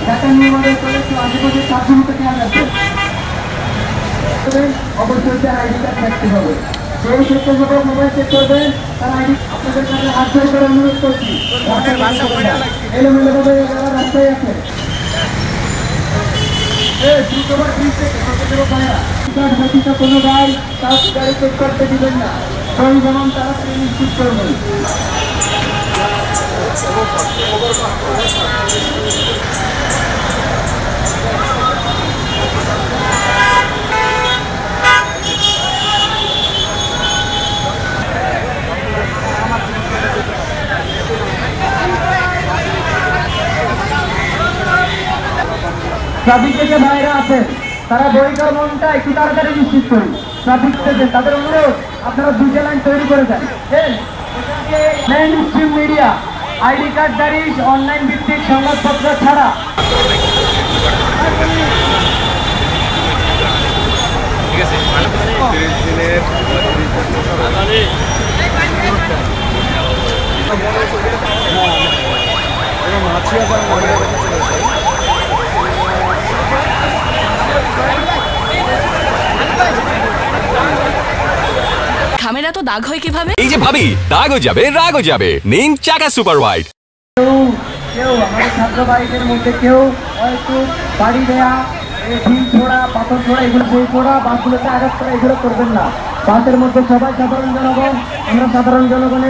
Dhaka new model college আশেপাশে ছাত্রমতো খেয়াল রাখবেন। অবশ্যই আইডি কার্ড থাকতে হবে। সেই স্বেচ্ছাসেবক মোবাইল চেক করবেন তার আইডি আপনাদের কাছে হাত ধরে করে অনুরোধ করছি। এলোমেলোভাবে যারা রাস্তায় আছে কোনো গাড়ি তার গাড়ি চেক করতে দিবেন না। সেই যেমন তাড়াতাড়ি নিশ্চিত করবেন। ট্রাফিক থেকে বাইরে আছেন তারা বইটার মনটা একটু তাড়াতাড়ি নিশ্চিত করুন। ট্রাফিক থেকে তাদের অনুরোধ আপনারা দুইটা লাইন তৈরি করে দেন। Mainstream media ID card দাঁড়ি অনলাইন ভিত্তিক সংবাদপত্র ছাড়া খামেরা তো দাগ হয় কিভাবে? এই যে ভাবি, দাগও যাবে রাগও যাবে। নিন চাকা সুপার হোয়াইট। কেউ আমাদের ছাত্র ভাইদের মধ্যে কেউ হয়তো বাড়ি দেয়া ঢিল ছোড়া পাথর ছোড়া এগুলো বই ছোড়া বাসগুলোতে আঘাত করা এগুলো করবেন না। বাসের মধ্যে সবাই সাধারণ জনগণ, আমরা সাধারণ জনগণের